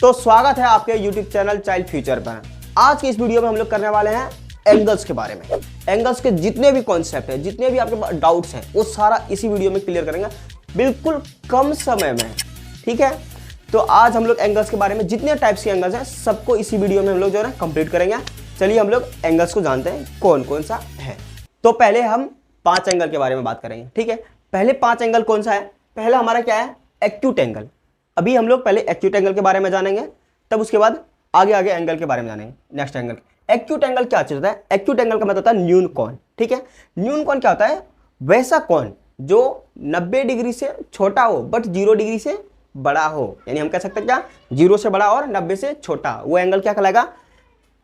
तो स्वागत है आपके YouTube चैनल चाइल्ड फ्यूचर पर। आज की इस वीडियो में हम लोग करने वाले हैं एंगल्स के बारे में। एंगल्स के जितने भी कॉन्सेप्ट हैं, जितने भी आपके डाउट्स हैं, वो सारा इसी वीडियो में क्लियर करेंगे बिल्कुल कम समय में। ठीक है, तो आज हम लोग एंगल्स के बारे में जितने टाइप्स के एंगल्स हैं सबको इसी वीडियो में हम लोग जो है ना कंप्लीट करेंगे। चलिए हम लोग एंगल्स को जानते हैं कौन कौन सा है। तो पहले हम 5 एंगल के बारे में बात करेंगे। ठीक है, पहले 5 एंगल कौन सा है? पहला हमारा क्या है? Acute angle. अभी हम लोग पहले एक्यूट एंगल के बारे में जानेंगे, तब उसके बाद आगे आगे एंगल के बारे में जानेंगे। नेक्स्ट एंगल, एक्यूट एंगल क्या चीज होता है? एक्यूट एंगल का मतलब होता है न्यून कोण। ठीक है, न्यून कोण क्या होता है? वैसा कोण जो 90 डिग्री से छोटा हो बट 0 डिग्री से बड़ा हो। यानी हम कह सकते हैं क्या, 0 से बड़ा और 90 से छोटा, वो एंगल क्या कहलाएगा?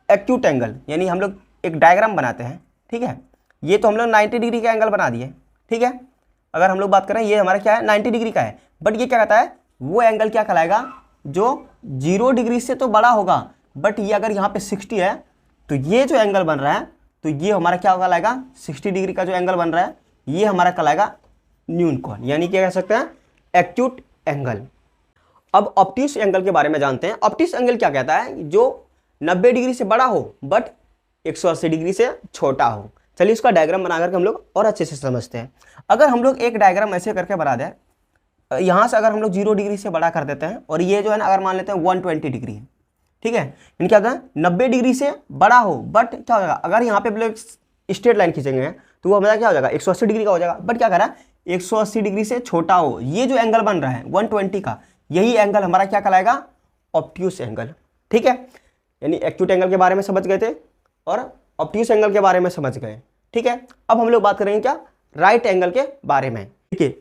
Acute angle. यानी हम लोग एक डायग्राम बनाते हैं। ठीक है, ये तो हम लोग 90 डिग्री का एंगल बना दिए। ठीक है, अगर हम लोग बात करें ये हमारा क्या है, 90 डिग्री का है, बट ये क्या कहता है, वो एंगल क्या कहलाएगा जो 0 डिग्री से तो बड़ा होगा, बट ये अगर यहाँ पे 60 है तो ये जो एंगल बन रहा है, तो ये हमारा क्या कहलाएगा? 60 डिग्री का जो एंगल बन रहा है ये हमारा कहलाएगा न्यून कोण, यानी क्या कह सकते हैं, एक्यूट एंगल। अब ऑब्ट्यूस एंगल के बारे में जानते हैं। ऑब्ट्यूस एंगल क्या कहता है? जो 90 डिग्री से बड़ा हो बट 180 डिग्री से छोटा हो। चलिए इसका डायग्राम बना करके हम लोग और अच्छे से समझते हैं। अगर हम लोग एक डायग्राम ऐसे करके बना दें, यहाँ से अगर हम लोग 0 डिग्री से बड़ा कर देते हैं और ये जो है ना अगर मान लेते हैं 120 डिग्री है। ठीक है, यानी क्या होता है, 90 डिग्री से बड़ा हो बट क्या हो जाएगा, अगर यहाँ पे हम लोग स्ट्रेट लाइन खींचेंगे तो वो हमारा क्या हो जाएगा, 180 डिग्री का हो जाएगा। बट क्या कह रहा है, 180 डिग्री से छोटा हो, ये जो एंगल बन रहा है 120 का, यही एंगल हमारा क्या कहलाएगा? Obtuse angle. ठीक है, यानी एक्यूट एंगल के बारे में समझ गए थे और ऑब्ट्यूस एंगल के बारे में समझ गए। ठीक है, अब हम लोग बात करेंगे क्या, राइट एंगल के बारे में। ठीक है,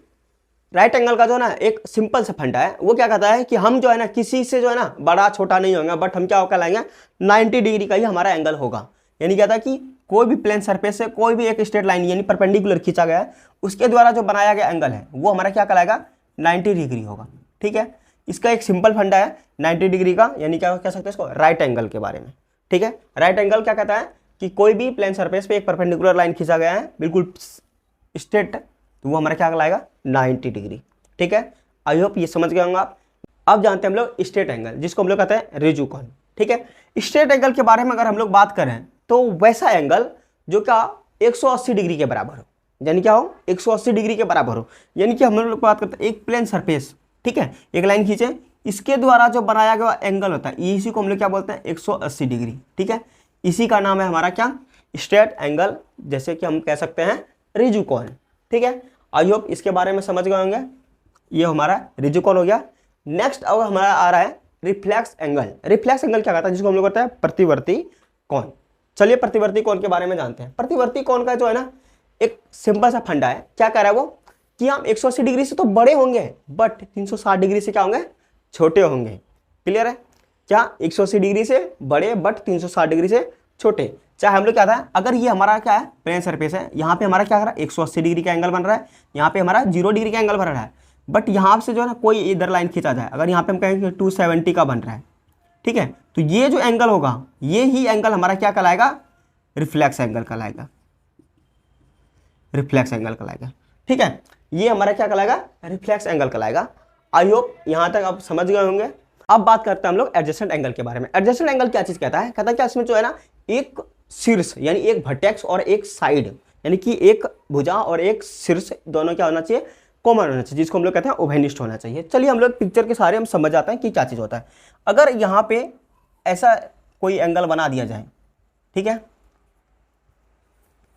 राइट एंगल का जो है ना एक सिंपल सा फंडा है, वो क्या कहता है कि हम जो है ना किसी से जो है ना बड़ा छोटा नहीं होंगे, बट हम क्या कहलाएंगे, 90 डिग्री का ही हमारा एंगल होगा। यानी क्या था कि कोई भी प्लेन सरफेस से कोई भी एक स्ट्रेट लाइन यानी परपेंडिकुलर खींचा गया है, उसके द्वारा जो बनाया गया एंगल है वो हमारा क्या कहलाएगा, 90 डिग्री होगा। ठीक है, इसका एक सिंपल फंडा है 90 डिग्री का, यानी क्या कह सकते हैं इसको, राइट एंगल के बारे में। ठीक है, राइट एंगल क्या कहता है कि कोई भी प्लेन सरफेस पे एक परपेंडिकुलर लाइन खींचा गया है बिल्कुल स्ट्रेट, तो वो हमारा क्या कहलाएगा, 90 डिग्री। ठीक है, आई होप ये समझ गए होंगे आप। अब जानते हैं हम लोग स्ट्रेट एंगल, जिसको हम लोग कहते हैं रिजु कोण। ठीक है, स्ट्रेट एंगल के बारे में अगर हम लोग बात करें तो वैसा एंगल जो क्या 180 डिग्री के बराबर हो, यानी क्या हो, 180 डिग्री के बराबर हो। यानी कि हम लोग बात करते हैं एक प्लेन सरफेस, ठीक है, एक लाइन खींचे, इसके द्वारा जो बनाया गया एंगल होता है इसी को हम लोग क्या बोलते हैं, 180 डिग्री। ठीक है, इसी का नाम है हमारा क्या, स्ट्रेट एंगल, जैसे कि हम कह सकते हैं रिजु कोण। ठीक है, आई होप इसके बारे में समझ गए होंगे। ये हमारा रिजु कोण हो गया। नेक्स्ट अब हमारा आ रहा है रिफ्लेक्स एंगल। रिफ्लेक्स एंगल क्या कहता है, जिसको हम लोग कहते हैं प्रतिवर्ती कोण। चलिए प्रतिवर्ती कोण के बारे में जानते हैं। प्रतिवर्ती कोण का जो है ना एक सिंपल सा फंडा है, क्या कह रहा है वो, कि हम 180 डिग्री से तो बड़े होंगे बट 360 डिग्री से क्या होंगे, छोटे होंगे। क्लियर है, क्या 180 डिग्री से बड़े बट 360 डिग्री से छोटे। चाहे हम लोग क्या था, अगर ये हमारा क्या है, प्लेन सरफेस है, यहाँ पे हमारा क्या कर रहा है, 180 डिग्री का एंगल बन रहा है, यहाँ पे हमारा 0 डिग्री का एंगल बन रहा है, बट यहाँ से जो है ना कोई इधर लाइन खींचा जाए, अगर यहाँ पे हम कहेंगे 270 का बन रहा है, ठीक है, तो ये जो एंगल होगा ये ही एंगल हमारा क्या कहलाएगा, रिफ्लेक्स एंगल कहलाएगा। रिफ्लेक्स एंगल कहलाएगा। ठीक है, ये हमारा क्या कहलाएगा, रिफ्लेक्स एंगल कहलाएगा। आई होप यहाँ तक आप समझ गए होंगे। अब बात करते हैं हम लोग एडजेसेंट एंगल के बारे में। एडजेसेंट एंगल क्या चीज कहता है, कहता है क्या, इसमें जो है ना एक शीर्ष यानी एक वर्टेक्स और एक साइड, यानी कि एक भुजा और एक शीर्ष, दोनों क्या होना चाहिए, कॉमन होना चाहिए, जिसको हम लोग कहते हैं उभयनिष्ठ होना चाहिए। चलिए हम लोग पिक्चर के सारे हम समझ जाते हैं कि क्या चीज़ होता है। अगर यहाँ पे ऐसा कोई एंगल बना दिया जाए, ठीक है,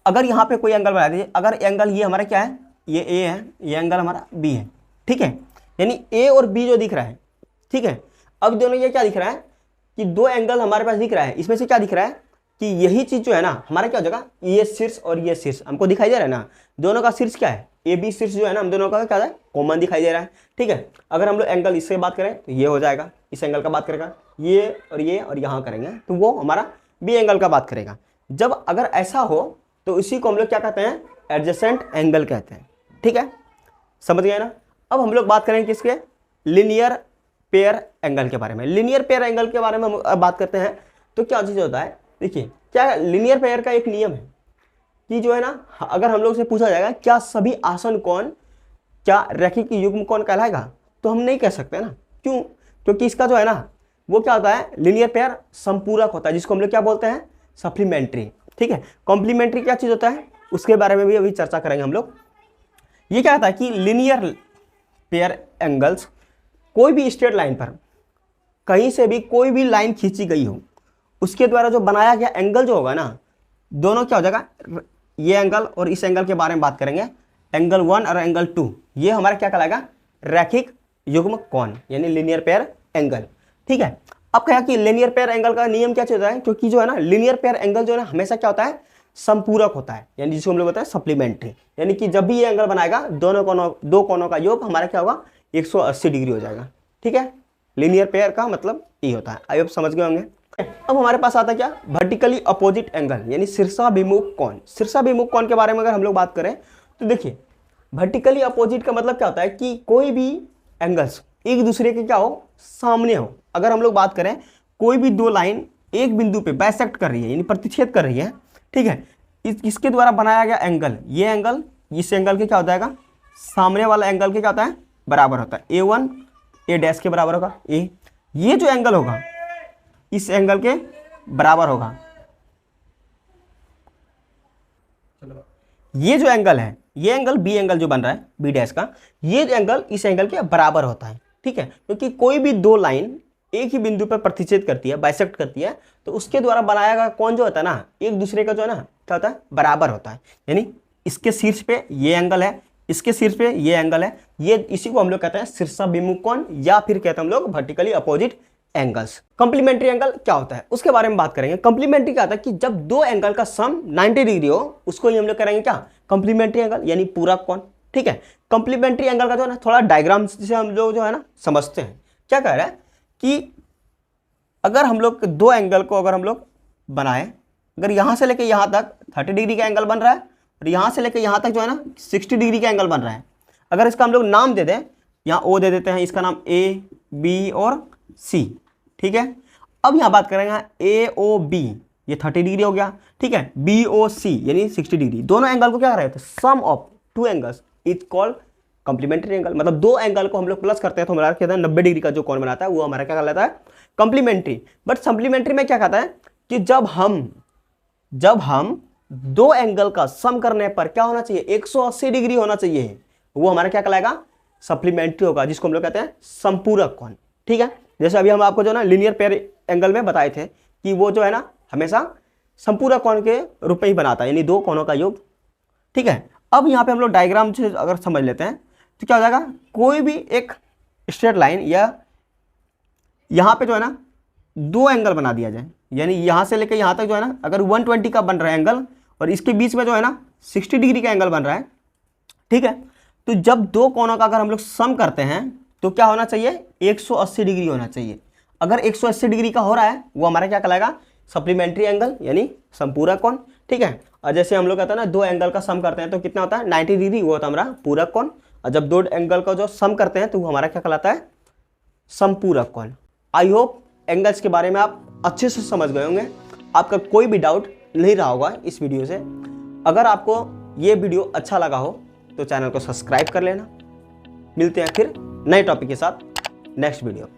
अगर यहाँ पे कोई एंगल बना दीजिए, अगर एंगल ये हमारा क्या है, ये ए है, ये एंगल हमारा बी है। ठीक है, यानी ए और बी जो दिख रहा है, ठीक है, अब दोनों ये क्या दिख रहा है कि दो एंगल हमारे पास दिख रहा है, इसमें से क्या दिख रहा है कि यही चीज जो है ना हमारा क्या हो जाएगा, ये शीर्ष और ये शीर्ष हमको दिखाई दे रहा है ना, दोनों का शीर्ष क्या है, ए बी शीर्ष जो है ना, हम दोनों का क्या है, कॉमन दिखाई दे रहा है। ठीक है, अगर हम लोग एंगल इससे बात करें तो ये हो जाएगा, इस एंगल का बात करेगा, ये और यहाँ करेंगे तो वो हमारा बी एंगल का बात करेगा। जब अगर ऐसा हो तो इसी को हम लोग क्या कहते हैं, एडजेसेंट एंगल कहते हैं। ठीक है, समझ गए ना। अब हम लोग बात करेंगे किसके, लीनियर पेयर एंगल के बारे में। लीनियर पेयर एंगल के बारे में हम बात करते हैं तो क्या चीज़ होता है, देखिए क्या लीनियर पेयर का एक नियम है कि जो है ना, अगर हम लोग से पूछा जाएगा क्या सभी आसन कोण क्या रैखिक युग्म कोण कहलाएगा, तो हम नहीं कह सकते ना। क्यों? क्योंकि इसका जो है ना वो क्या होता है, लीनियर पेयर संपूरक होता है, जिसको हम लोग क्या बोलते हैं, सप्लीमेंट्री। ठीक है, कॉम्प्लीमेंट्री क्या चीज होता है उसके बारे में भी अभी चर्चा करेंगे हम लोग। ये क्या होता है कि लीनियर पेयर एंगल्स, कोई भी स्ट्रेट लाइन पर कहीं से भी कोई भी लाइन खींची गई हो, उसके द्वारा जो बनाया गया एंगल जो होगा ना, दोनों क्या हो जाएगा, ये एंगल और इस एंगल के बारे में बात करेंगे, एंगल 1 और एंगल 2, ये हमारा क्या कहलाएगा, रैखिक युग्म कोण यानी लीनियर पेयर एंगल। ठीक है, अब क्या कि लीनियर पेयर एंगल का नियम क्या होता है, क्योंकि जो है ना लीनियर पेयर एंगल जो है ना हमेशा क्या होता है, संपूरक होता है, यानी जिसको हम लोग बोलते हैं सप्लीमेंट्री, यानी कि जब भी ये एंगल बनाएगा दो कोनों का योग हमारा क्या होगा, 180 डिग्री हो जाएगा। ठीक है, लीनियर पेयर का मतलब ये होता है, आई होप समझ गए होंगे। अब हमारे पास आता है क्या, वर्टिकली अपोजिट एंगल यानी शीर्षाभिमुख कोण। शीर्षाभिमुख कोण के बारे में अगर हम लोग बात करें तो देखिए, वर्टिकली अपोजिट का मतलब क्या होता है कि कोई भी एंगल्स एक दूसरे के क्या हो, सामने हो। अगर हम लोग बात करें कोई भी दो लाइन एक बिंदु पे बाइसेक्ट कर रही है यानी प्रतिच्छेद कर रही है, ठीक है, इसके द्वारा बनाया गया एंगल, ये एंगल इस एंगल के क्या हो जाएगा, सामने वाला एंगल के क्या होता है, बराबर होता है, A1 A डैश के बराबर होगा, ए ये जो एंगल होगा इस एंगल के बराबर होगा। ये जो एंगल है, ये एंगल बी एंगल जो बन रहा है बी डैश का, ये एंगल इस एंगल के बराबर होता है। ठीक है, क्योंकि कोई भी दो लाइन एक ही बिंदु पर प्रतिच्छेद करती है, बाइसेक्ट करती है, तो उसके द्वारा बनाया गया कोण जो होता है ना, एक दूसरे का जो है ना क्या होता है, बराबर होता है। यानी इसके शीर्ष पे ये एंगल है, इसके शीर्ष पे ये एंगल है, ये इसी को हम लोग कहते हैं शीर्षाभिमुख कोण, या फिर कहते हैं हम लोग vertically opposite angles. Complementary angle क्या होता है उसके बारे में बात करेंगे। कंप्लीमेंट्री क्या होता है कि जब दो एंगल का सम 90 डिग्री हो, उसको ही हम लोग करेंगे क्या, कंप्लीमेंट्री एंगल यानी पूरक कोण। ठीक है, कंप्लीमेंट्री एंगल का जो है ना थोड़ा डायग्राम से हम लोग जो है ना समझते हैं। क्या कह रहा है कि अगर हम लोग दो एंगल को अगर हम लोग बनाए, अगर यहाँ से लेके यहाँ तक 30 डिग्री का एंगल बन रहा है और यहाँ से लेके यहाँ तक जो है ना 60 डिग्री का एंगल बन रहा है, अगर इसका हम लोग नाम दे दें, यहाँ O दे देते हैं, इसका नाम A B और C। ठीक है, अब यहाँ बात करेंगे AOB, ये 30 डिग्री हो गया। ठीक है, BOC यानी 60 डिग्री, दोनों एंगल को क्या कर रहे थे, sum of two angles is called complementary angle. मतलब दो एंगल को हम लोग प्लस करते हैं तो हमारा कहता है 90 डिग्री का जो कोण बनाता है वो हमारा क्या कहलाता है, कंप्लीमेंट्री। बट सप्लीमेंट्री में क्या कहता है कि जब हम दो एंगल का सम करने पर क्या होना चाहिए, 180 डिग्री होना चाहिए, वो हमारा क्या कहलाएगा, सप्लीमेंट्री होगा, जिसको हम लोग कहते हैं संपूरक कोण। ठीक है, जैसे अभी हम आपको जो ना लीनियर पेयर एंगल में बताए थे कि वो जो है ना हमेशा संपूरक कोण के रूप में ही बनाता है, यानी दो कोणों का योग। ठीक है, अब यहाँ पे हम लोग डायग्राम से अगर समझ लेते हैं तो क्या हो जाएगा, कोई भी एक स्ट्रेट लाइन या यहाँ पे जो है ना दो एंगल बना दिया जाए, यानी यहाँ से लेकर यहाँ तक जो है ना अगर 120 का बन रहा है एंगल और इसके बीच में जो है ना 60 डिग्री का एंगल बन रहा है। ठीक है, तो जब दो कोणों का अगर हम लोग सम करते हैं तो क्या होना चाहिए, 180 डिग्री होना चाहिए। अगर 180 डिग्री का हो रहा है वो हमारा क्या कहलाएगा, सप्लीमेंट्री एंगल यानी संपूरक कोण। ठीक है, और जैसे हम लोग कहते हैं ना दो एंगल का सम करते हैं तो कितना होता है, 90 डिग्री, वो होता है हमारा पूरक कोण। और जब दो एंगल का जो सम करते हैं तो वो हमारा क्या कहलाता है, संपूरक कोण। आई होप एंगल्स के बारे में आप अच्छे से समझ गए होंगे, आपका कोई भी डाउट नहीं रहा होगा इस वीडियो से। अगर आपको ये वीडियो अच्छा लगा हो तो चैनल को सब्सक्राइब कर लेना। मिलते हैं फिर नए टॉपिक के साथ नेक्स्ट वीडियो।